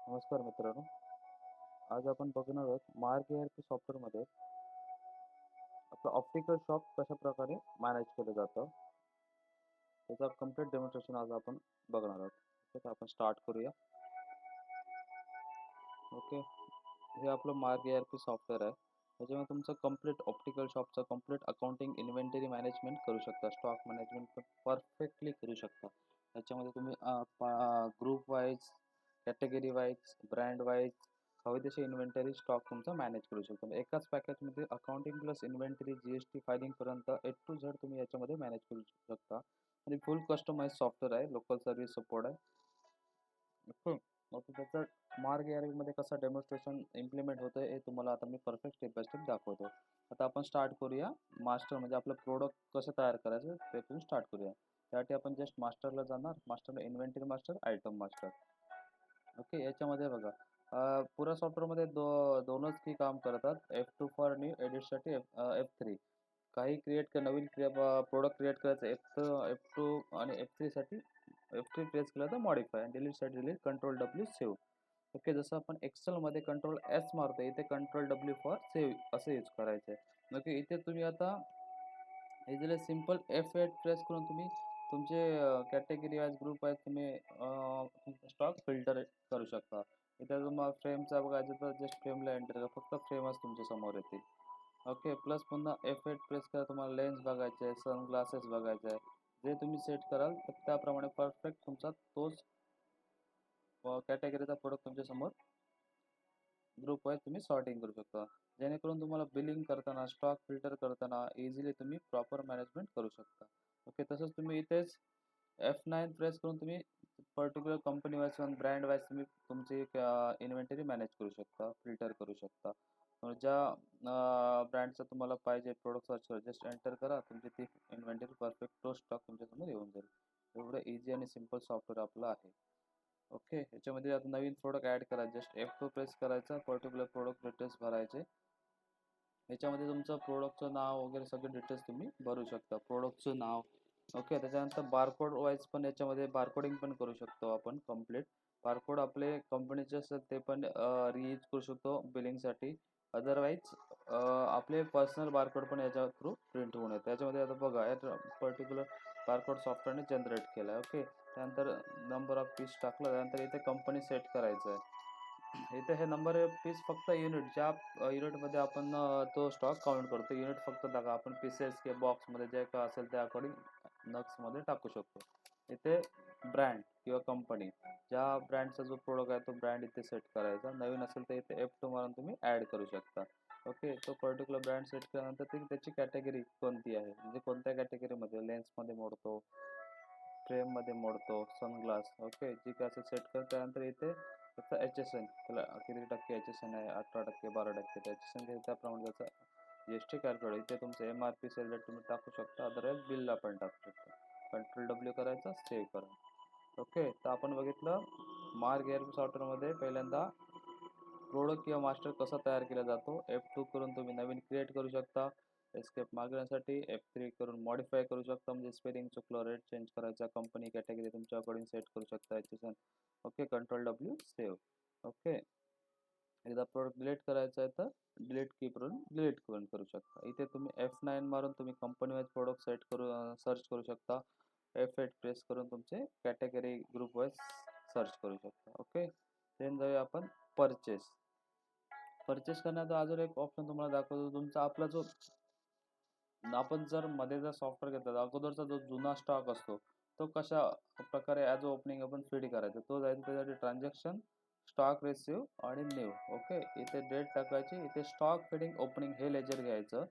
नमस्कार मित्रांनो. आज आपण बघणार आहोत मार्ग ERP सॉफ्टवेअरमध्ये आपलं ऑप्टिकल शॉप कशा प्रकारे मॅनेज केलं जातं. त्याचा कंप्लीट डेमॉन्स्ट्रेशन आज आपण बघणार आहोत. तर आपण स्टार्ट करूया. ओके. हे आपलं मार्ग ERP सॉफ्टवेअर आहे. त्याच्यामध्ये तुमचं कंप्लीट ऑप्टिकल शॉपचं कंप्लीट अकाउंटिंग, इन्व्हेंटरी मॅनेजमेंट करू शकता. स्टॉक मॅनेजमेंट पण परफेक्टली करू शकता. त्याच्यामध्ये तुम्ही group wise, category wise, brand wise हवे तसे इन्व्हेंटरी स्टॉक तुमचा मॅनेज करू शकता. एकाच पॅकेजमध्ये accounting plus inventory, GST फायलिंगपर्यंत A to Z तुम्ही याच्यामध्ये मॅनेज करू शकता. आणि फुल कस्टमाइज सॉफ्टवेअर आहे. लोकल सर्व्हिस सपोर्ट आहे. ओके. मग त्याचं मार्ग मध्ये कसं डेमॉन्स्ट्रेशन इम्प्लिमेंट होतं हे तुम्हाला आता मी परफेक्ट स्टेप बाय स्टेप दाखवतो. आता आपण स्टार्ट करूया. मास्टर म्हणजे आपलं प्रोडक्ट कसं तयार करायचं ते पण स्टार्ट करूया. त्यासाठी आपण जस्ट मास्टरला जाणार. मास्टरला inventory master, item master. Okay. याच्यामध्ये बघा पुऱ्या सॉफ्टवेअरमध्ये दोनच की काम करतात. F2 फॉर न्यू एडिटसाठी, F3 काही नवीन प्रोडक्ट क्रिएट करायचं F2 आणि F3 साठी F3 प्रेस केलं तर मॉडिफाय आणि डिलीटसाठी delete, control W save. Okay. जसं आपण एक्सेलमध्ये कंट्रोल S मारतो, इथे कंट्रोल W फॉर सेव्ह असं यूज करायचं आहे. ओके. इथे तुम्ही आता इझिली सिंपल F8 प्रेस करून तुम्ही तुमचे कॅटेगरी वाईज, ग्रुप वाईज तुम्ही स्टॉक फिल्टर करू शकता. इथे तुम्हाला फ्रेमचा बघायचं तर जस्ट फ्रेमला एंटर करा. फक्त फ्रेमच तुमच्या समोर येतील. ओके. प्लस पुन्हा F8 प्रेस करा. तुम्हाला लेन्स बघायचे आहे, सनग्लासेस बघायचे आहे. जे तुम्ही सेट कराल तर त्याप्रमाणे परफेक्ट तुमचा तोच कॅटेगरीचा प्रोडक्ट तुमच्या समोर ग्रुप वाईज तुम्ही सॉर्टिंग करू शकता. जेणेकरून तुम्हाला बिलिंग करताना, स्टॉक फिल्टर करताना इझिली तुम्ही प्रॉपर मॅनेजमेंट करू शकता. ओके. तसंच तुम्ही इथेच F9 प्रेस करून तुम्ही पर्टिक्युलर कंपनी वाईज किंवा ब्रँड वाईज तुम्ही तुमची इन्व्हेंटरी मॅनेज करू शकता, फिल्टर करू शकता. ज्या ब्रँडचं तुम्हाला पाहिजे प्रोडक्ट सर्च करा, जस्ट एंटर करा. तुमची ती इन्व्हेंटरी परफेक्ट तो स्टॉक तुमच्यासमोर येऊन जाईल. एवढं इझी आणि सिंपल सॉफ्टवेअर आपलं आहे. ओके. याच्यामध्ये आता नवीन प्रोडक्ट ॲड करा. जस्ट F2 प्रेस करायचा. पर्टिक्युलर प्रोडक्ट डिटेल्स भरायचे. याच्यामध्ये तुमचं प्रोडक्टचं नाव वगैरे सगळे डिटेल्स तुम्ही भरू शकता. प्रोडक्टचं नाव. ओके. त्याच्यानंतर बारकोड वाईज पण याच्यामध्ये बारकोडिंग पण करू शकतो आपण कंप्लीट. बारकोड आपले कंपनीचे असतात ते पण रियूज करू शकतो बिलिंगसाठी. अदरवाईज आपले पर्सनल बारकोड पण याच्या थ्रू प्रिंट होऊन येतं. याच्यामध्ये आता बघा या पर्टिक्युलर बारकोड सॉफ्टवेअरने जनरेट केला आहे. ओके. त्यानंतर नंबर ऑफ पीस टाकलं. त्यानंतर इथे कंपनी सेट करायचं आहे. इथे हे नंबर पीस फक्त युनिट ज्या युनिटमध्ये आपण तो स्टॉक काउंट करतो. युनिट फक्त टाका. आपण पीसेस किंवा बॉक्समध्ये जे काय असेल त्या अकॉर्डिंग नक्समध्ये टाकू शकतो. इथे ब्रँड किंवा कंपनी ज्या ब्रँडचा जो प्रोडक्ट आहे तो ब्रँड इथे सेट करायचा. नवीन असेल तर इथे F2 मारून तुम्ही ॲड करू शकता. ओके. तो पर्टिक्युलर ब्रँड सेट केल्यानंतर त्याची कॅटेगरी कोणती आहे, म्हणजे कोणत्या कॅटेगरीमध्ये लेन्समध्ये मोडतो, फ्रेममध्ये मोडतो, सनग्लास. ओके. जी काय असेल सेट कर. त्यानंतर इथे फक्त HSN त्याला किती टक्के HSN आहे, 18%, 12%. HSN घ्यायचं त्याप्रमाणे त्याचा GST कॅल्क्युलेट. इथे तुमचं MRP सेल रेट तुम्ही टाकू शकता. अदरवाईज बिलला पण टाकू शकता. कंट्रोल W करायचा, सेव्ह करा. ओके. तर आपण बघितलं मार्ग ERP सॉफ्टवेअरमध्ये पहिल्यांदा प्रोडक्ट किंवा मास्टर कसा तयार केला जातो. F2 करून तुम्ही नवीन क्रिएट करू शकता. एस्केप मागण्यासाठी F3 करून मॉडिफाय करू शकता, म्हणजे स्पेलिंग चुकलं, रेट चेंज करायचा, कंपनी कॅटेगरी तुमच्या अकॉर्डिंग सेट करू शकता. HSN. Okay. Control W save. Okay. एकदा प्रोडक्ट डिलीट करायचं आहे तर डिलीट की करून डिलीट करू शकता. इथे तुम्ही F9 मारून तुम्ही कंपनी वाईज प्रोडक्ट सेट करू सर्च करू शकता. F8 प्रेस करून तुमचे कॅटेगरी ग्रुप वाईज सर्च करू शकता. ओके. देन जाऊया आपण परचेस. परचेस करण्याचा अजून एक ऑप्शन तुम्हाला दाखवतो. तुमचा आपला जो आपण जर मध्ये जर सॉफ्टवेअर घेतला तर अगोदरचा जो जुना स्टॉक असतो तो कशा प्रकारे ॲज ओपनिंग आपण फीड करायचा, तो जायचा त्यासाठी ट्रान्झॅक्शन, स्टॉक रिसिव्ह आणि न्यू. ओके. इथे डेट टाकायची. इथे स्टॉक फिडिंग ओपनिंग हे लेजर घ्यायचं.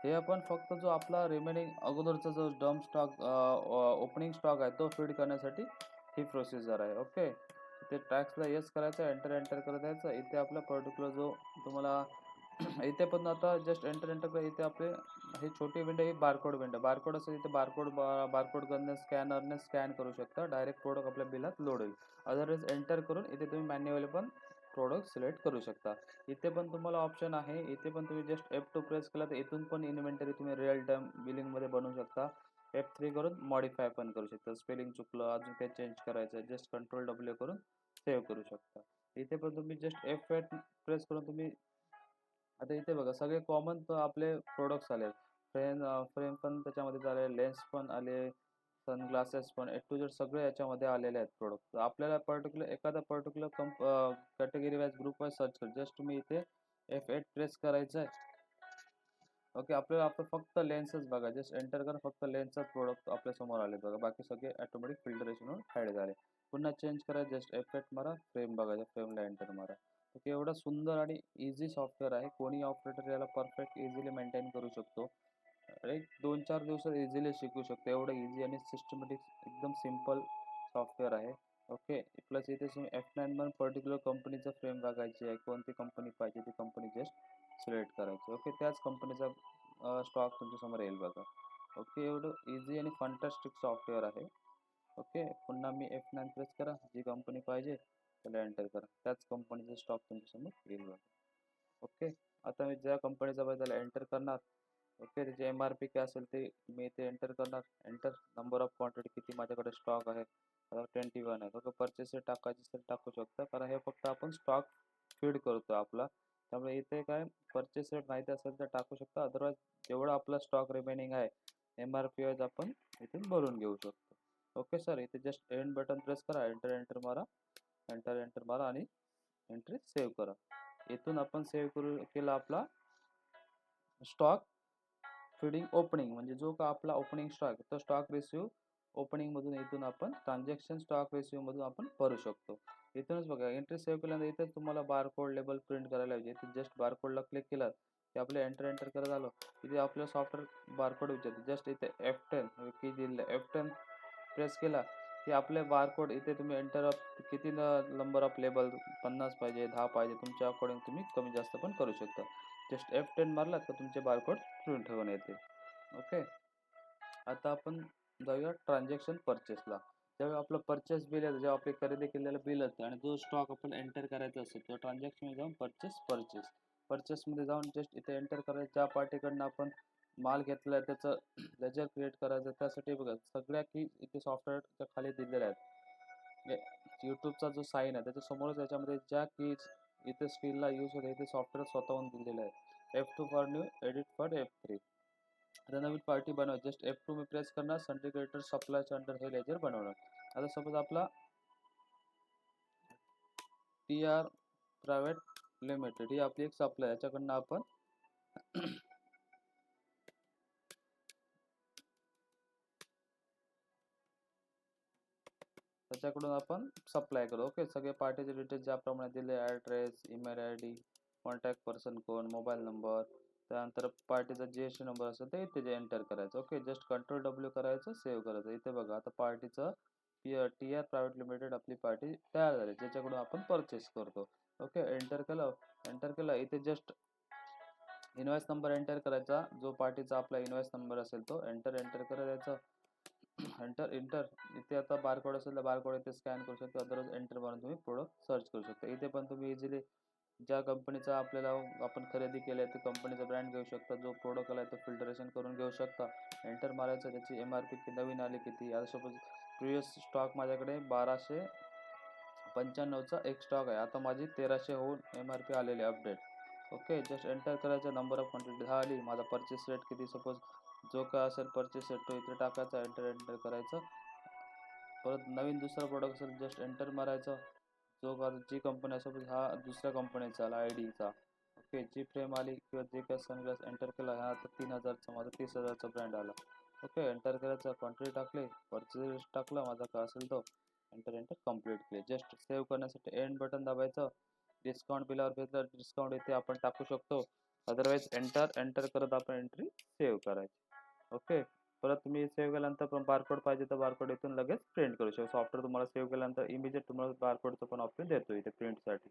हे आपण फक्त जो आपला रिमेनिंग अगोदरचा जो डम स्टॉक ओपनिंग स्टॉक आहे तो फीड करण्यासाठी ही प्रोसिजर आहे. ओके. इथे टॅक्सला येस करायचं, एंटर करत यायचं. इथे आपला पर्टिक्युलर जो तुम्हाला इथे पण आता जस्ट एंटर कर. इथे आपले ही छोटी विंडो ही बारकोड विंडो. बारकोड असेल इथे बारकोड गनने स्कॅनरने स्कॅन करू शकता. डायरेक्ट प्रोडक्ट आपल्या बिलात लोड होईल. अदरवाईज एंटर करून इथे तुम्ही मॅन्युअली पण प्रोडक्ट सिलेक्ट करू शकता. इथे पण तुम्हाला ऑप्शन आहे. इथे पण तुम्ही जस्ट F2 प्रेस केला तर इथून पण इन्व्हेंटरी तुम्ही रिअल टाइम बिलिंगमध्ये बनवू शकता. F3 करून मॉडिफाय पण करू शकता. स्पेलिंग चुकलं, अजून काही चेंज करायचं, जस्ट कंट्रोल W करून सेव्ह करू शकता. इथे पण तुम्ही जस्ट F8 प्रेस करून तुम्ही आता इथे बघा सगळे कॉमन आपले प्रोडक्ट्स आले. फ्रेम पण त्याच्यामध्ये आले, लेन्स पण आले, सनग्लासेस पण ए टू झेड सगळे याच्यामध्ये आलेले आहेत प्रोडक्ट. आपल्याला एखादा particular category wise group wise search कर. जस्ट तुम्ही इथे F8 प्रेस करायचं आहे. ओके आपल्याला आपण फक्त लेन्सच बघा. जस्ट एंटर करा, फक्त लेन्सच प्रोडक्ट आपल्या समोर आले बघा. बाकी सगळे ऑटोमॅटिक फिल्टरेशनवर हाईड झाले. पुन्हा चेंज करा, जस्ट F8 मारा, फ्रेम बघा, फ्रेमला एंटर मारा. ओके एवढं सुंदर आणि इझी सॉफ्टवेअर आहे. कोणी ऑपरेटर याला परफेक्ट इझिली मेंटेन करू शकतो. एक 2-4 दिवसात इझिली शिकू शकतो. एवढं इझी आणि सिस्टमॅटिक एकदम सिंपल सॉफ्टवेअर आहे. ओके प्लस इथे तुम्ही F9 पण पर्टिक्युलर कंपनीचा फ्रेम बघायची आहे. कोणती कंपनी पाहिजे ती कंपनी जस्ट सिलेक्ट करायची. ओके त्याच कंपनीचा स्टॉक तुमच्यासमोर येईल बघा. ओके एवढं इझी आणि फंटास्टिक सॉफ्टवेअर आहे. ओके पुन्हा मी F9 प्रेस करा, जी कंपनी पाहिजे त्याला एंटर करा, त्याच कंपनीचा स्टॉक तुमच्यासमोर येईल बघा. ओके आता मी ज्या कंपनीचा पाहिजे त्याला एंटर करणार. ओके त्याची MRP काय असेल ते मी इथे एंटर करणार. एंटर नंबर ऑफ क्वांटिटी किती माझ्याकडे स्टॉक आहे, 21 आहे. ओके परचेस टाकायचे असेल टाकू शकता, कारण हे फक्त आपण स्टॉक फीड करतो आपला. त्यामुळे इथे काय परचेस रेट माहिती असेल तर टाकू शकता. अदरवाईज जेवढा आपला स्टॉक रिमेनिंग आहे MRP वाईज आपण इथून भरून घेऊ शकतो. ओके सर इथे जस्ट एंड बटन प्रेस करा, एंटर मारा, एंटर मारा आणि एंट्री सेव्ह करा. इथून आपण सेव्ह केला आपला स्टॉक फीडिंग ओपनिंग, म्हणजे जो का आपला ओपनिंग स्टॉक तो स्टॉक रेशिओ ओपनिंग मधून इथून आपण ट्रान्झॅक्शन स्टॉक रेशिओ मधून आपण भरू शकतो. इथूनच बघा एंट्री सेव्ह केल्यानंतर इथे तुम्हाला बारकोड लेबल प्रिंट करायला पाहिजे. इथे जस्ट बारकोडला क्लिक केलं की आपलं एंटर करत आलो. इथे आपलं सॉफ्टवेअर बारकोड विचारते. जस्ट इथे F10 की दिलं F10 प्रेस केला की आपले बारकोड इथे तुम्ही एंटर किती नंबर ऑफ लेबल 50 पाहिजे 10 पाहिजे तुमच्या अकॉर्डिंग तुम्ही कमी जास्त पण करू शकता. जस्ट F10 मारलात का तुमचे बारकोड प्रिंट होऊन येते. ओके आता आपण जाऊया ट्रान्झॅक्शन परचेसला. जेव्हा आपलं परचेस बिल येतं, जेव्हा आपली खरेदी केलेलं बिल येतं आणि जो स्टॉक आपण एंटर करायचा असतो तो ट्रान्झॅक्शनमध्ये जाऊन परचेसमध्ये जाऊन जस्ट इथे एंटर करायचं. ज्या पार्टीकडनं आपण माल घेतला आहे त्याचं लेजर क्रिएट करायचं. त्यासाठी बघा सगळ्या की इथे सॉफ्टवेअरच्या खाली दिलेल्या आहेत. यूट्यूबचा जो साईन आहे त्याच्या समोरच याच्यामध्ये ज्या कीज इथे स्क्रीनला यूज होते इथे सॉफ्टवेअर स्वतःहून दिलेलं आहे. F2 for new, edit for F3. आता नवीन पार्टी बनवा. जस्ट F2 मी प्रेस करणार, सन्ड्री क्रिएटर सप्लायच्या अंडर हे लेजर बनवणार. आता सपोज आपला TR प्रायव्हेट लिमिटेड ही आपली एक सप्लाय, याच्याकडनं आपण त्याच्याकडून आपण सप्लाय करू. ओके सगळे पार्टीचे डिटेल्स ज्याप्रमाणे दिले, address, email ID, contact person कोण, मोबाईल नंबर, त्यानंतर पार्टीचा GST नंबर असेल ते इथे एंटर करायचं. ओके जस्ट कंट्रोल W करायचं, सेव्ह करायचं. इथे बघा आता पार्टीचं TR प्रायव्हेट लिमिटेड आपली पार्टी तयार झाली, ज्याच्याकडून आपण परचेस करतो. ओके एंटर केलं इथे जस्ट इनवॉइस नंबर एंटर करायचा. जो पार्टीचा आपला इनवॉइस नंबर असेल तो एंटर करायचा. एंटर इथे आता बारकोड असेल तर बारकोड इथे स्कॅन करू शकता. अदरवाइज एंटर मारून तुम्ही प्रोडक्ट सर्च करू शकता. इथे पण तुम्ही इझिली ज्या कंपनीचा आपल्याला आपण खरेदी केली आहे त्या कंपनीचा ब्रँड घेऊ शकता. जो प्रोडक्ट आला तो फिल्टरेशन करून घेऊ शकता. एंटर मारायचं, त्याची MRP नवीन आली किती. आता सपोज प्रिवियस स्टॉक माझ्याकडे 1295चा एक स्टॉक आहे. आता माझी 1300 होऊन MRP आलेली अपडेट. ओके जस्ट एंटर करायचं. नंबर ऑफ क्वांटिटी 10 आली. माझा परचेस रेट किती सपोज जो काय असेल परचेस रेट तो इथे टाकायचा. एंटर करायचं. परत नवीन दुसरा प्रोडक्ट असेल जस्ट एंटर मारायचं. जो जी कंपनी असेल हा दुसऱ्या कंपनीचा आला IDचा. ओके जी फ्रेम आली किंवा जे काय सनग्लास एंटर केला हा आता 3000चा, माझा 30,000चा ब्रँड आला. ओके एंटर करायचं, क्वांटिटी टाकली, परचेस टाकला माझा काय असेल तो, एंटर कंप्लीट केले. जस्ट सेव्ह करण्यासाठी एंड बटन दाबायचं. डिस्काउंट बिलावर भेटलं डिस्काउंट इथे आपण टाकू शकतो. अदरवाईज एंटर करत आपण एंट्री सेव्ह करायची. ओके परत तुम्ही सेव्ह केल्यानंतर पण बारकोड पाहिजे तर बारकोड इथून लगेच प्रिंट करू शकतो. सॉफ्टवेअर तुम्हाला सेव्ह केल्यानंतर इमिजिएट तुम्हाला बारकोडचं पण ऑप्शन देतो इथे प्रिंटसाठी.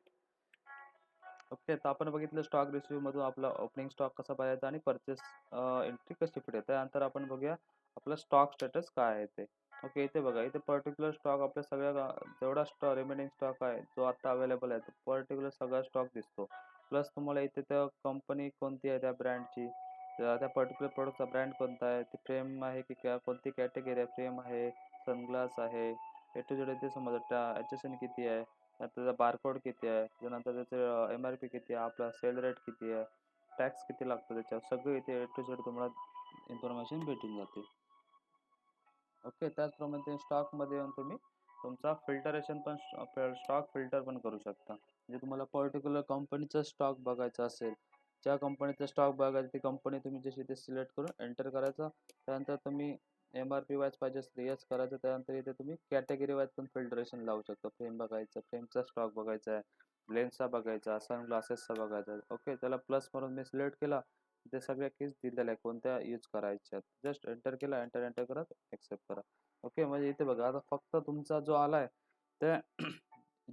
ओके तर आपण बघितलं स्टॉक रिसिव्ह मधून आपला ओपनिंग स्टॉक कसा पाहायचा आणि परचेस एंट्री कशी फिट. त्यानंतर आपण बघूया आपला स्टॉक स्टेटस काय आहे ते. ओके इथे बघा इथे पर्टिक्युलर स्टॉक आपल्या सगळ्या जेवढा रिमेनिंग स्टॉक आहे जो आता अवेलेबल आहे तो पर्टिक्युलर सगळा स्टॉक दिसतो. प्लस तुम्हाला इथे त्या कंपनी कोणती आहे त्या ब्रँडची, त्या पर्टिक्युलर प्रोडक्टचा ब्रँड कोणता आहे, ते फ्रेम आहे की कोणती कॅटेगरी आहे, फ्रेम आहे, सनग्लास आहे, ए टू झेड इथे समजा HSN किती आहे, त्याचा बारकोड किती आहे, त्याच्यानंतर त्याचे MRP किती आहे, आपला सेल रेट किती आहे, टॅक्स किती लागतो त्याच्यावर, सगळं इथे A to Z तुम्हाला इन्फॉर्मेशन भेटून जाते. ओके, त्याचप्रमाणे ते स्टॉकमध्ये येऊन तुम्ही तुमचा फिल्टरेशन पण स्टॉक फिल्टर पण करू शकता. म्हणजे तुम्हाला पर्टिक्युलर कंपनीचा स्टॉक बघायचा असेल, ज्या कंपनीचा स्टॉक बघायचा ती कंपनी तुम्ही जशी ते सिलेक्ट करून एंटर करायचा. त्यानंतर तुम्ही MRP वाईज पाहिजे असेल यस करायचं. त्यानंतर इथे तुम्ही कॅटेगरी वाईज पण फिल्टरेशन लावू शकता. फ्रेम बघायचं, फ्रेमचा स्टॉक बघायचा आहे, लेन्सचा बघायचा, सनग्लासेसचा बघायचा आहे. ओके, त्याला प्लस म्हणून मी सिलेक्ट केला. ते सगळ्या कीज दिलेल्या आहे कोणत्या यूज करायच्या. जस्ट एंटर केला, एंटर एंटर करत एक्सेप्ट करा. ओके, म्हणजे इथे बघा आता फक्त तुमचा जो आलाय त्या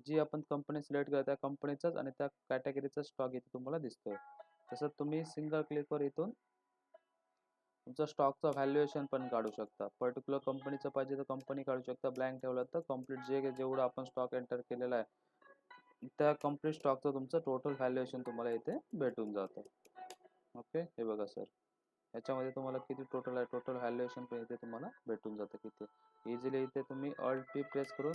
जी आपण कंपनी सिलेक्ट करा त्या कंपनीचाच आणि त्या कॅटेगरीचा स्टॉक इथे तुम्हाला दिसतोय. तसं तुम्ही सिंगल क्लिकवर इथून तुमचा स्टॉकचा व्हॅल्युएशन पण काढू शकता. पर्टिक्युलर कंपनीचं पाहिजे तर कंपनी काढू शकता. ब्लँक ठेवलं तर कम्प्लीट जेवढं आपण स्टॉक एंटर केलेला आहे त्या कम्प्लीट स्टॉकचं तुमचं टोटल व्हॅल्युएशन तुम्हाला इथे भेटून जातं. ओके, हे बघा सर, याच्यामध्ये तुम्हाला किती टोटल आहे, टोटल व्हॅल्युएशन पण इथे तुम्हाला भेटून जातं किती इझिली. इथे तुम्ही ऑल्ट P प्रेस करून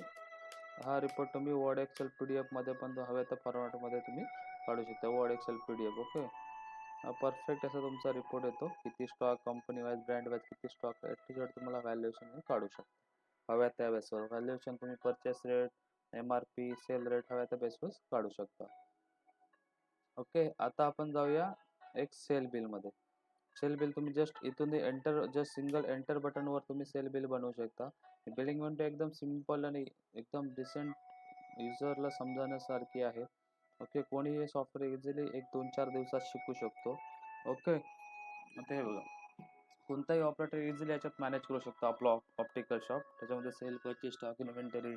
हा रिपोर्ट तुम्ही वर्ड एक्सेल PDF मध्ये पण हव्या त्या फॉर्मॅटमध्ये तुम्ही काढू शकता. Word Excel PDF. Okay, perfect असा तुमचा रिपोर्ट येतो. किती stock, company wise, brand wise किती स्टॉक आहे ते तुम्हाला व्हॅल्युएशन काढू शकता. हव्या त्या बेसवर व्हॅल्युएशन तुम्ही purchase rate, MRP, sale rate हव्या त्या बेसवर काढू शकता. ओके, आता आपण जाऊया एक सेल बिलमध्ये. सेल बिल तुम्ही जस्ट इथून एंटर, जस्ट सिंगल एंटर बटनवर तुम्ही सेल बिल बनवू शकता. बिलिंग विंडो एकदम सिंपल आणि एकदम डिसेंट युजरला समजण्यासारखी आहे. ओके, कोणी हे सॉफ्टवेअर इझिली 1-2-4 दिवसात शिकू शकतो. ओके, आता हे बघा, कोणताही ऑपरेटर इझिली याच्यात मॅनेज करू शकतो. आपलं ऑप्टिकल शॉप त्याच्यामध्ये sale, purchase, stock, inventory,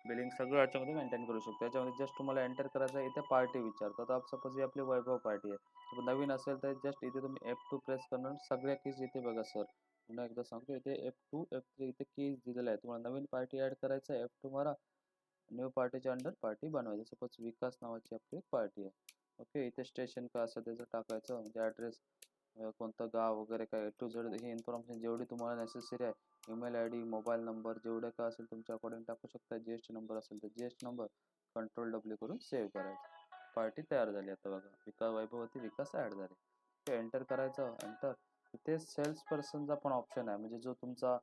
billing सगळं याच्यामध्ये मेंटेन करू शकतो. याच्यामध्ये जस्ट तुम्हाला एंटर करायचं आहे. इथे पार्टी विचारतात. आता सपोज ही आपली वैभव पार्टी आहे, नवीन असेल तर जस्ट इथे तुम्ही F2 प्रेस करणार. सगळ्या कीज इथे बघा सर, पुन्हा एकदा सांगतो, इथे F2 F3 इथे कीज दिलेल्या आहे. तुम्हाला नवीन पार्टी ऍड करायचं आहे, F2 मारा. न्यू पार्टीच्या अंडर पार्टी बनवायची. सपोज विकास नावाची आपली पार्टी आहे. ओके, इथे स्टेशन का असेल त्याचं टाकायचं, म्हणजे ॲड्रेस, कोणतं गाव वगैरे काय A to Z he information जेवढी तुम्हाला नेसेसरी आहे, ईमेल ID, मोबाईल नंबर जेवढं काय असेल तुमच्या अकॉर्डिंग टाकू शकता. GST नंबर असेल तर GST नंबर कंट्रोल W करून सेव्ह करायचं. पार्टी तयार झाली. आता बघा, वैभवती विकास ॲड झाले. ते एंटर करायचं. एंटर, इथे सेल्स पर्सनचा पण ऑप्शन आहे. म्हणजे जो तुमचा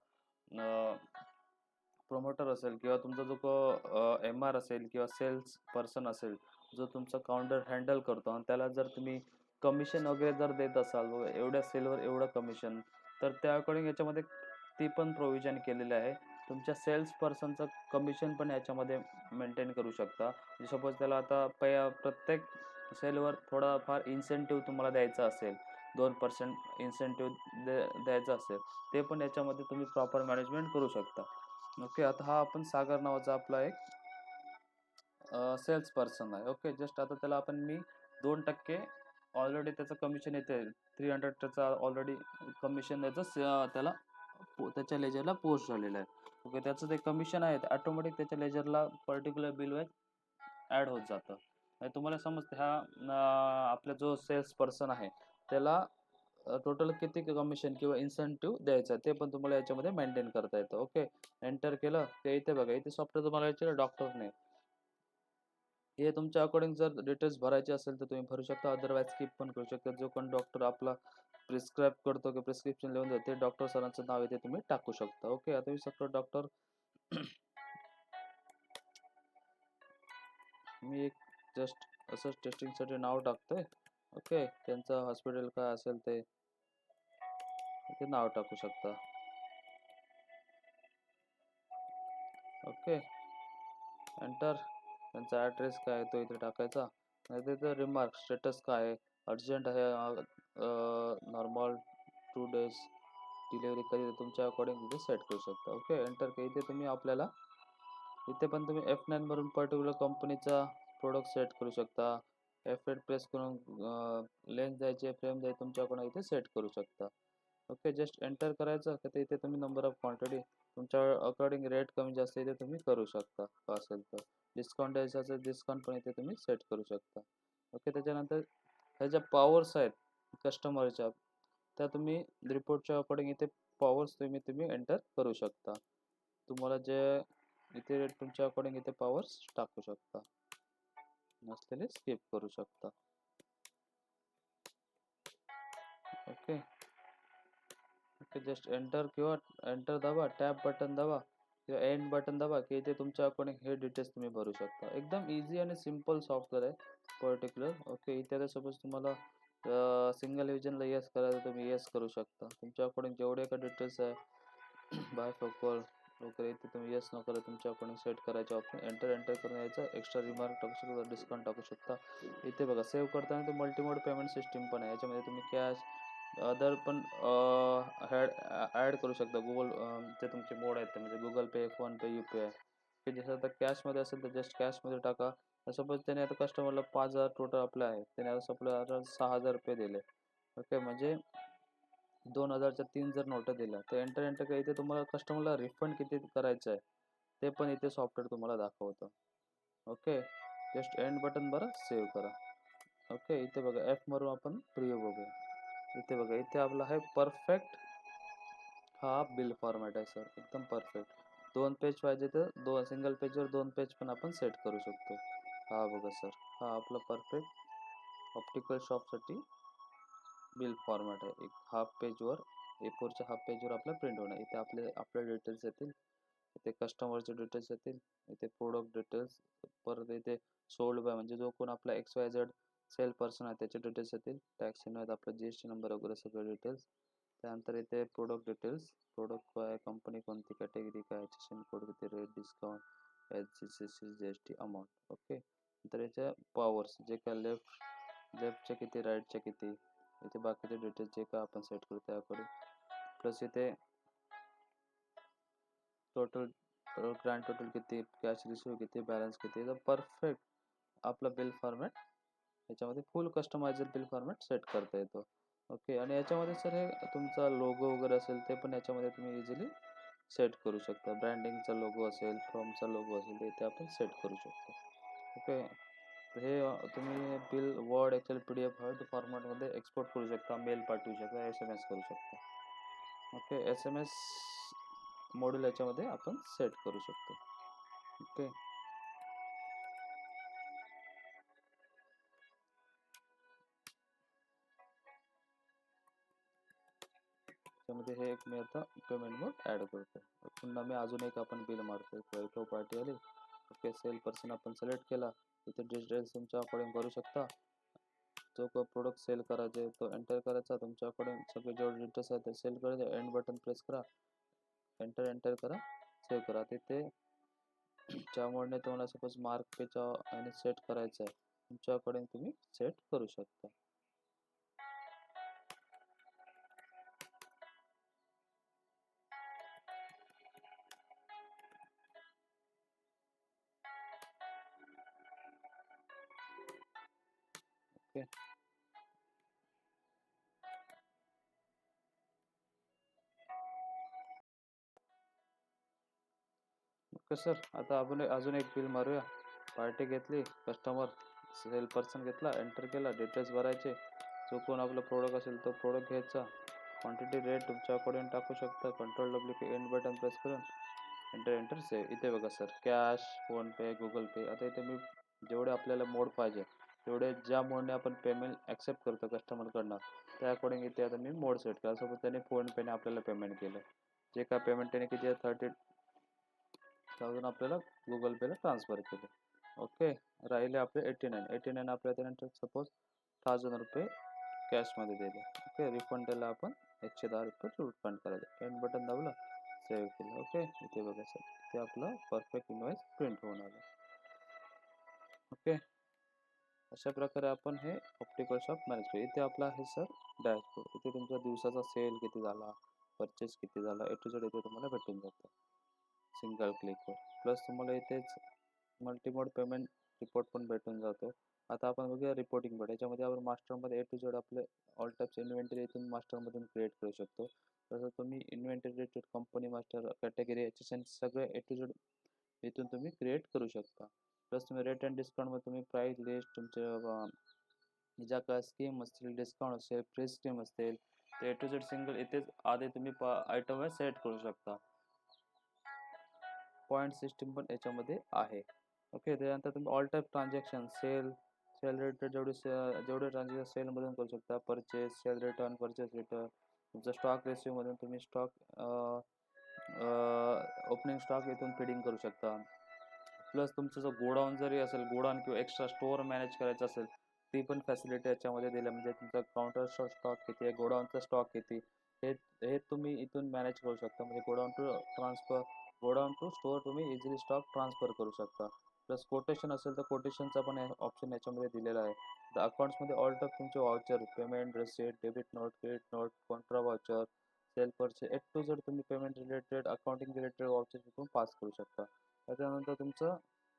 प्रोमोटर असेल किंवा तुमचा जो MR असेल किंवा सेल्स पर्सन असेल, जो तुमचा काउंटर हँडल करतो आणि त्याला जर तुम्ही कमिशन वगैरे जर देत असाल, एवढ्या सेलवर एवढं कमिशन, तर त्या अकॉर्डिंग याच्यामध्ये ती पण प्रोव्हिजन केलेलं आहे. तुमच्या सेल्स पर्सनचं कमिशन पण याच्यामध्ये मेंटेन करू शकता. सपोज त्याला आता प्रत्येक सेलवर थोडाफार इन्सेंटिव्ह तुम्हाला द्यायचा असेल, 2% इन्सेंटिव्ह द्यायचा असेल, ते पण याच्यामध्ये तुम्ही प्रॉपर मॅनेजमेंट करू शकता. ओके, आता हा आपण सागर नावाचा आपला एक सेल्स पर्सन आहे. ओके, जस्ट आता त्याला आपण मी 2% ऑलरेडी त्याचं कमिशन येते. 300 त्याचा ऑलरेडी कमिशन द्यायचं त्याला त्याच्या लेजरला पोस्ट झालेलं आहे. ओके, त्याचं ते कमिशन आहे ऑटोमॅटिक त्याच्या लेजरला पर्टिक्युलर बिल वाईज ॲड होत जातं. म्हणजे तुम्हाला समजते हा आपला जो सेल्स पर्सन आहे त्याला टोटल किती कमिशन किंवा इन्सेंटिव्ह द्यायचं ते पण तुम्हाला याच्यामध्ये मेंटेन करता येतं. ओके, एंटर केलं ते इथे बघा, इथे सॉफ्टवेअर तुम्हाला याचे डॉक्टरने हे तुमच्या अकॉर्डिंग जर डिटेल्स भरायचे असेल तर तुम्ही भरू शकता. अदरवाईज स्किप पण करू शकता. जो पण डॉक्टर आपला प्रिस्क्राईब करतो की प्रिस्क्रिप्शन लिहून देते डॉक्टर सरांचं नाव इथे तुम्ही टाकू शकता. ओके, आता मी सगळं डॉक्टर मी एक जस्ट असंच टेस्टिंगसाठी नाव टाकतोय. ओके, त्यांचं हॉस्पिटल काय असेल ते नाव टाकू शकता. ओके, एंटर, त्यांचा ॲड्रेस काय आहे तो इथे टाकायचा. नाही तिथं रिमार्क स्टेटस काय आहे, अर्जंट आहे, नॉर्मल, 2 डेज डिलिव्हरी कधी, तुमच्या अकॉर्डिंग इथे सेट करू शकता. ओके, एंटर के इथे तुम्ही आपल्याला इथे पण तुम्ही F9 वरून पर्टिक्युलर कंपनीचा प्रोडक्ट सेट करू शकता. F8 प्रेस करून लेन्स द्यायचे, फ्रेम द्यायचे, तुमच्याकडून इथे सेट करू शकता. ओके, जस्ट एंटर करायचं तर इथे तुम्ही नंबर ऑफ क्वांटिटी तुमच्या अकॉर्डिंग रेट कमी जास्त इथे तुम्ही करू शकता. असेल तर डिस्काउंट द्यायचं असेल डिस्काउंट पण इथे तुम्ही सेट करू शकता. ओके, त्याच्यानंतर ह्या ज्या पॉवर्स आहेत कस्टमरच्या त्या तुम्ही रिपोर्टच्या अकॉर्डिंग इथे पॉवर्स तुम्ही एंटर करू शकता. तुम्हाला जे इथे रेट तुमच्या अकॉर्डिंग इथे पॉवर्स टाकू शकता, नसलेले स्किप करू शकता. ओके ओके, जस्ट एंटर किंवा एंटर दाबा, टॅप बटन दाबा किंवा एंड बटन दाबा की इथे तुमच्या अकॉर्डिंग हे डिटेल्स तुम्ही भरू शकता. एकदम इझी आणि सिम्पल सॉफ्टवेअर आहे पर्टिक्युलर. ओके, इथे सपोज तुम्हाला सिंगल विजनला येस करायचं, तुम्ही येस करू शकता. तुमच्या अकॉर्डिंग जेवढे का डिटेल्स आहे बायफोकल वगैरे इथे तुम्ही येस न करा, तुमच्या अकॉर्डिंग सेट करायचे ऑप्शन. एंटर एंटर करून यायचं, एक्स्ट्रा रिमार्क टाकू शकता, डिस्काउंट टाकू शकता. इथे बघा सेव्ह करताना तो मल्टीमोड पेमेंट सिस्टीम पण आहे, याच्यामध्ये तुम्ही कॅश अदर पण ॲड करू शकता. गुगल जे तुमचे मोड आहेत ते, म्हणजे Google pay, PhonePe, U P I, की जसं आता कॅशमध्ये असेल तर जस्ट कॅशमध्ये टाका. सपोज त्याने आता कस्टमरला 5,000 टोटल आपले आहे, त्याने आता आपल्याला 6,000 रुपये दिले. ओके, म्हणजे 2,000च्या 3 जर नोटा दिल्या तर एंटर एंटर का इथे तुम्हाला कस्टमरला रिफंड किती करायचं आहे ते पण इथे सॉफ्टवेअर तुम्हाला दाखवतं. ओके, जस्ट एंड बटन बरं सेव्ह करा. ओके, इथे बघा एफ मारून आपण प्रिव्ह्यू बघूया. इथे बघा, इथे आपला आहे परफेक्ट हा बिल फॉर्मॅट आहे सर, एकदम परफेक्ट. 2 पेज पाहिजे तर सिंगल पेजवर 2 पेज पण आपण सेट करू शकतो. हा बघा सर, हा आपला परफेक्ट ऑप्टिकल शॉपसाठी बिल फॉर्मॅट आहे. एक हाफ पेजवर, A4च्या हाफ पेजवर आपला प्रिंट होणार. इथे आपले डिटेल्स येतील, इथे कस्टमरचे डिटेल्स येतील, इथे प्रोडक्ट डिटेल्स, परत इथे सोल्ड बाय म्हणजे जो कोण आपला XYZ सेल पर्सन आहे त्याचे डिटेल्स येतील, टॅक्स आहेत, आपला GST नंबर वगैरे सगळे डिटेल्स. त्यानंतर इथे प्रोडक्ट डिटेल्स, प्रोडक्ट काय, कंपनी कोणती, कॅटेगरी काय, कोड किती, rate, discount, HCCC, GST amount. Okay, नंतर याच्या पॉवर्स जे काय लेफ्टचे किती, राईटचे किती, इथे बाकीचे डिटेल्स जे काय आपण सेट करू त्याकडे. प्लस इथे टोटल ग्रँड टोटल किती, कॅश रिसिव्ह किती, बॅलन्स किती, तर परफेक्ट आपला बिल फॉर्मॅट याच्यामध्ये फुल कस्टमायझर बिल फॉर्मॅट सेट करता येतो. ओके, आणि याच्यामध्ये सर हे तुमचा लोगो वगैरे असेल ते पण याच्यामध्ये तुम्ही इझिली सेट करू शकता. ब्रँडिंगचा लोगो असेल, फ्रॉमचा लोगो असेल, ते आपण सेट करू शकतो. ओके, तर हे तुम्ही बिल वर्ड, एक्सेल, PDF हर फॉर्मॅटमध्ये एक्सपोर्ट करू शकता, मेल पाठवू शकता, SMS करू शकता. ओके, SMS मॉड्यूल याच्यामध्ये आपण सेट करू शकतो. ओके, त्यामध्ये हे एक मी आता पेमेंट मोड ॲड करतो. पुन्हा मी अजून एक आपण बिल मारतो, वैभव पार्टी आली. ओके, सेल पर्सन आपण सिलेक्ट केला, इथे डिटेल्स तुमच्या अकॉर्डिंग करू शकता. जो को प्रोडक्ट सेल करायचे तो एंटर करायचा, तुमच्या अकॉर्डिंग सगळे जेवढे डिटेल्स आहेत ते सेल करायचे. एंड बटन प्रेस करा, एंटर एंटर करा, सेव्ह करा. तिथे ज्यामुळे तुम्हाला सपोज मार्क पेचा आणि सेट करायचं आहे, तुमच्या अकॉर्डिंग तुम्ही सेट करू शकता. ओके ओके सर, आता आपण अजून एक बिल मारूया. पार्टी घेतली, कस्टमर सेल पर्सन घेतला, एंटर केला, डिटेल्स भरायचे, जो कोण आपला प्रोडक्ट असेल तो प्रोडक्ट घ्यायचा, क्वांटिटी रेट तुमच्या अकॉर्डिंग टाकू शकता. Ctrl+W एंड बटन प्रेस करून एंटर एंटर सेव्ह. इथे बघा सर, कॅश, फोनपे, गुगल पे. आता इथे मी जेवढे आपल्याला मोड पाहिजे तेवढे ज्या मोडने आपण पेमेंट ॲक्सेप्ट करतो कस्टमरकडनं त्या अकॉर्डिंग इथे आता मी मोड सेट केला. सोबत त्याने फोनपेने आपल्याला पेमेंट केलं, जे काय पेमेंट त्याने किती 30,000 आपल्याला गुगल पेला ट्रान्सफर केले. ओके, राहिले आपले 89 आपल्याला त्यानंतर सपोज 1,000 रुपये कॅशमध्ये दिले. ओके, रिफंड त्याला आपण 110 रुपये रिफंड करायचे. एंड बटन दाबलं, सेव्ह केलं. ओके, इथे बघा सर, इथे आपलं परफेक्ट इनवॉइस प्रिंट होऊन आलं. ओके, अशा प्रकारे आपण हे ऑप्टिकल शॉप मॅनेज करू. इथे आपला आहे सर डॅशबोर्ड. इथे तुमचा दिवसाचा सेल किती झाला, परचेस किती झाला, A to Z इथे तुम्हाला भेटून जातं सिंगल क्लिकवर. प्लस तुम्हाला इथेच मल्टीमोड पेमेंट रिपोर्ट पण भेटून जातो. आता आपण बघूया रिपोर्टिंग बोर्ड. याच्यामध्ये आपण मास्टरमध्ये A to Z आपले ऑल टाईप्स इन्व्हेंटरी इथून मास्टरमधून क्रिएट करू शकतो. तसं तुम्ही inventory related company master, category, HSN सगळे A to Z इथून तुम्ही क्रिएट करू शकता. प्लस तुम्ही रेट अँड डिस्काउंटमध्ये तुम्ही प्राईस लिस्ट तुमच्या ज्या काय स्कीम असतील, डिस्काउंट असेल, फ्री स्कीम असतील, ते A to Z सिंगल इथेच आधी तुम्ही आयटम सेट करू शकता. पॉईंट सिस्टीम पण याच्यामध्ये आहे. ओके, त्यानंतर तुम्ही all type transaction, sale related जेवढे ट्रान्झॅक्शन सेलमधून करू शकता, purchase, sale return, purchase return, तुमचा स्टॉक रेशिओमधून तुम्ही स्टॉक ओपनिंग स्टॉक इथून फिडिंग करू शकता. प्लस तुमचं जो गोडाऊन जरी असेल, गोडाऊन किंवा एक्स्ट्रा स्टोअर मॅनेज करायचं असेल, ती पण फॅसिलिटी याच्यामध्ये दिली. म्हणजे तुमचा काउंटरचा स्टॉक किती आहे, गोडाऊनचा स्टॉक किती, हे हे तुम्ही इथून मॅनेज करू शकता. म्हणजे गोडाऊन टू स्टोअर तुम्ही इझिली स्टॉक ट्रान्सफर करू शकता. प्लस कोटेशन असेल तर कोटेशनचा पण ऑप्शन याच्यामध्ये दिलेला आहे. तर अकाउंट्समध्ये ऑल टाईप तुमचे voucher, payment receipt, debit note, credit note, contra voucher, sale purchase, to जर तुम्ही payment related, accounting related voucher तिथून पास करू शकता. त्याच्यानंतर तुमचं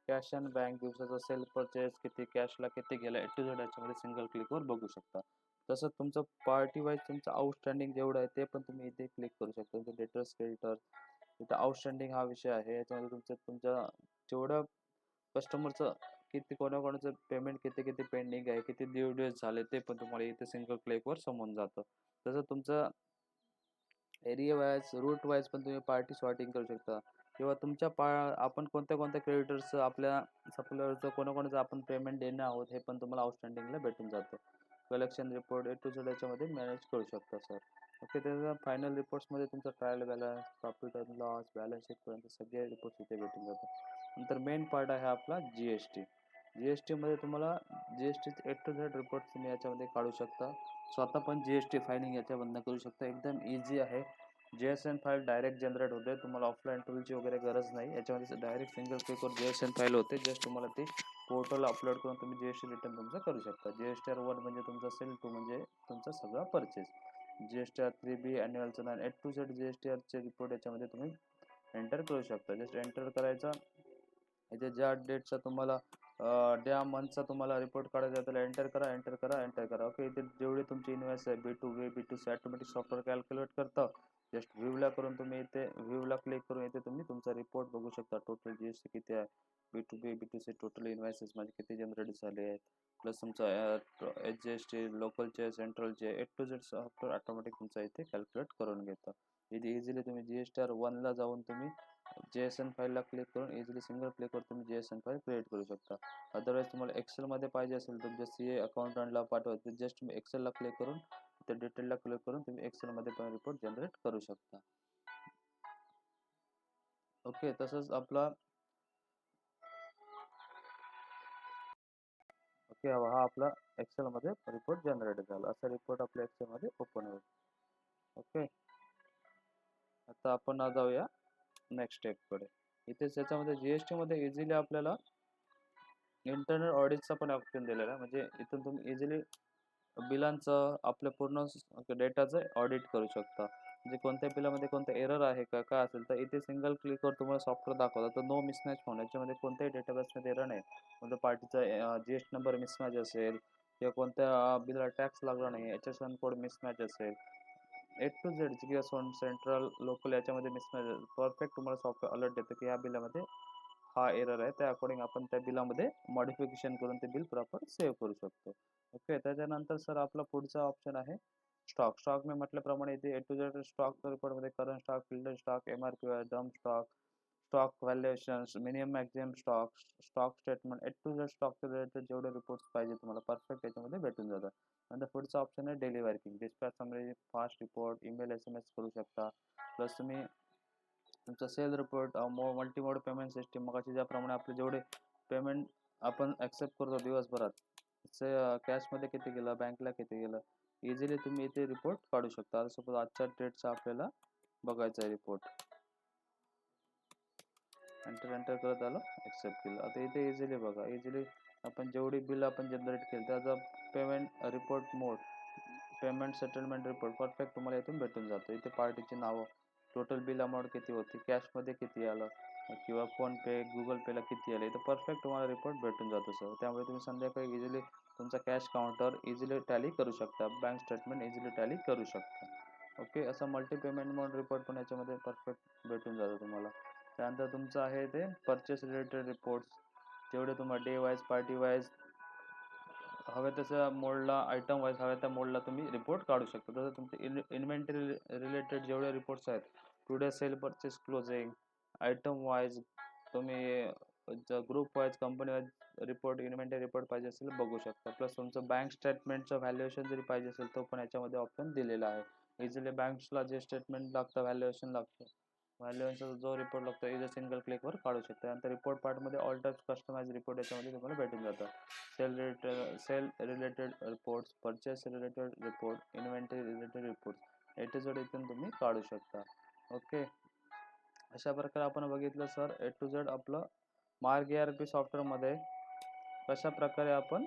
कॅश अँड बँक दिवसाचा सेल परचेस किती, कॅशला किती गेला, टू झेड याच्यामध्ये सिंगल क्लिकवर बघू शकता. तसंच तुमचं पार्टी वाईज तुमचं आउटस्टँडिंग जेवढं आहे ते पण तुम्ही इथे क्लिक करू शकता. तुमचं डेटर्स, क्रेडिटर, इथं आउटस्टँडिंग हा विषय आहे. याच्यामध्ये तुमच्या जेवढं कस्टमरचं किती, कोणाकोणाचं पेमेंट किती किती पेंडिंग आहे, किती दिवस झाले, ते पण तुम्हाला इथे सिंगल क्लिकवर समजून जातं. तसं तुमचं एरिया वाईज, रूट वाईज पण तुम्ही पार्टी सॉर्टिंग करू शकता. किंवा तुमच्या आपण कोणत्या कोणत्या क्रेडिटर्सचं, आपल्या सप्लायरचं कोणाकोणाचं आपण पेमेंट देणं आहोत, हे पण तुम्हाला आउटस्टँडिंगला भेटून जातं. कलेक्शन रिपोर्ट टू झेड याच्यामध्ये मॅनेज करू शकता सर. ओके, त्याचा फायनल रिपोर्ट्समध्ये तुमचा trial balance, profit and loss, balance शीटपर्यंत सगळे रिपोर्ट्स इथे भेटून जातात. नंतर मेन पार्ट आहे आपला GST. GSTमध्ये तुम्हाला GSTचे टू झेड रिपोर्ट तुम्ही याच्यामध्ये काढू शकता. स्वतः पण GST फायलिंग याच्यामधनं करू शकता. एकदम इझी आहे. JSN फाईल डायरेक्ट जनरेट होते. तुम्हाला ऑफलाईन टूलची वगैरे गरज नाही. याच्यामध्ये डायरेक्ट सिंगल क्लिकवर JSN फाईल होते. जस्ट तुम्हाला ती पोर्टल अपलोड करून तुम्ही GST रिटर्न तुमचं करू शकता. GSTR 1 म्हणजे तुमचा सेल, 2 म्हणजे तुमचा सगळा परचेस. GSTR 3B ॲन्युअलचं टू झेड GSTRचे रिपोर्ट याच्यामध्ये तुम्ही एंटर करू शकता. जस्ट एंटर करायचा. इथे ज्या डेटचा तुम्हाला ज्या मंथचा तुम्हाला रिपोर्ट काढायचा आहे त्याला एंटर करा, एंटर करा, एंटर करा. ओके, इथे जेवढी तुमची इन्व्हॉइस आहे B2B, B2C automatic software calculate करतं. जस्ट व्ह्यूला करून तुम्ही इथे व्ह्यूला क्लिक करून इथे तुम्ही तुमचा रिपोर्ट बघू शकता. टोटल GST किती आहे, B2B, B2C टोटल इन्व्हॉइसेस माझे किती जनरेट झाले आहेत. प्लस तुमचा HGST, लोकलचे, सेंट्रलचे, टू झेड सॉफ्टवेअर ऑटोमॅटिक तुमचा इथे कॅल्क्युलेट करून घेतं. इथे इझिली तुम्ही GSTR 1ला जाऊन तुम्ही JSN फाईलला क्लिक करून इझिली सिंगल क्लिकवर तुम्ही JSN फाईल क्रिएट करू शकता. अदरवाईज तुम्हाला एक्सेलमध्ये पाहिजे असेल, तुमच्या CA अकाउंटंटला पाठवायचं, जस्ट तुम्ही एक्सेलला क्लिक करून त्या डिटेलला क्लिक करून तुम्ही एक्सेलमध्ये पण रिपोर्ट जनरेट करू शकता. ओके, तसंच आपला ओके, हा आपला एक्सेलमध्ये रिपोर्ट जनरेट झाला. असा रिपोर्ट आपल्या एक्सेलमध्ये ओपन होईल. ओके, आता आपण जाऊया नेक्स्ट स्टेपकडे. इथेच याच्यामध्ये GST मध्ये इझिली आपल्याला इंटरनल ऑडिटचा पण ऑप्शन दिलेला आहे. म्हणजे इथून तुम्ही इझिली बिलांचं, आपल्या पूर्ण डेटाचं ऑडिट करू शकता. म्हणजे कोणत्या बिलामध्ये कोणतं एरर आहे का, काय असेल तर इथे सिंगल क्लिकवर तुम्हाला सॉफ्टवेअर दाखवतं. तर नो मिसमॅच फोन, याच्यामध्ये कोणत्याही डेटाबेसमध्ये एरर नाही. कोणत्या पार्टीचा GST नंबर मिसमॅच असेल किंवा कोणत्या बिलला टॅक्स लागला नाही, HSN कोड मिसमॅच असेल, टू झेड किंवा सेंट्रल लोकल याच्यामध्ये मिसमॅच, परफेक्ट तुम्हाला सॉफ्टवेअर अलर्ट देतं की या बिलामध्ये हा एरर आहे. त्या अकॉर्डिंग आपण त्या बिलामध्ये मॉडिफिकेशन करून ते बिल प्रॉपर सेव्ह करू शकतो. ओके, त्याच्यानंतर सर आपला पुढचा ऑप्शन आहे स्टॉक मी म्हटल्याप्रमाणे इथे टू झेड स्टॉक रिपोर्टमध्ये करंट स्टॉक, फिल्डर स्टॉक, MRP, डम stock, stock valuations, minimum maximum stock, stock statement, to Z स्टॉकचे रिलेटेड जेवढे रिपोर्ट्स पाहिजे तुम्हाला परफेक्ट याच्यामध्ये भेटून जातात. नंतर पुढचा ऑप्शन आहे daily working, dispatch summary, fast report, email SMS करू शकता. प्लस तुम्ही तुमचा sale report, multimode payment system, मगाशी ज्याप्रमाणे आपले जेवढे पेमेंट आपण ॲक्सेप्ट करतो दिवसभरात, कॅशमध्ये किती गेलं, बँकला किती गेलं, इझिली तुम्ही इथे रिपोर्ट काढू शकता. सपोज आजच्या डेटचा आपल्याला बघायचा आहे रिपोर्ट, एंटर करत आलं, ॲक्सेप्ट केलं. आता इथे इझिली बघा, इझिली आपण जेवढी बिल आपण जनरेट केली त्याचा पेमेंट रिपोर्ट मोड, पेमेंट सेटलमेंट रिपोर्ट परफेक्ट तुम्हाला इथून भेटून जातो. इथे पार्टीची नावं, टोटल बिल अमाऊंट किती होती, कॅशमध्ये किती आलं किंवा फोनपे, गुगल पेला किती आलं, इथं परफेक्ट तुम्हाला रिपोर्ट भेटून जातो सर. त्यामुळे तुम्ही संध्याकाळी इझिली तुमचा कॅश काउंटर इझिली टॅली करू शकता, बँक स्टेटमेंट इझिली टॅली करू शकता. ओके, असं मल्टी पेमेंट मोड रिपोर्ट पण याच्यामध्ये परफेक्ट भेटून जातं तुम्हाला. त्यानंतर तुमचं आहे ते परचेस रिलेटेड रिपोर्ट्स, जेवढे तुम्हाला डे वाईज, पार्टी वाईज हवे तसं मोडला, आयटम वाईज हव्या त्या मोडला तुम्ही रिपोर्ट काढू शकता. तसं तुमचे इन्व्हेंटरी रिलेटेड जेवढे रिपोर्ट्स आहेत, today sale purchase closing, item wise तुम्ही group wise company wise report inventory report पाहिजे असेल बघू शकता. प्लस तुमचं बँक स्टेटमेंटचं व्हॅल्युएशन जरी पाहिजे असेल तो पण याच्यामध्ये ऑप्शन दिलेला आहे. इझिली बँक्सला जे स्टेटमेंट लागतं व्हॅल्युएशन लागतं व्हॅल्युएशनचा जो रिपोर्ट लागतो इज सिंगल क्लिकवर काढू शकता. त्यानंतर रिपोर्ट पार्टमध्ये ऑल टाइप्स कस्टमाइज रिपोर्ट याच्यामध्ये तुम्हाला भेटून जातं. Sale related reports, purchase related report, inventory related report A to Z इथून तुम्ही काढू शकता. ओके, अशा प्रकारे आपण बघितलं सर ए टू झेड आपलं मार्ग ERP सॉफ्टवेअरमध्ये कशा प्रकारे आपण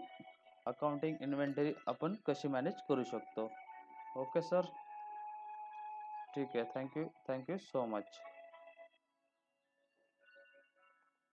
अकाउंटिंग इन्व्हेंटरी आपण कशी मॅनेज करू शकतो. ओके सर, ठीक आहे. Thank you so much.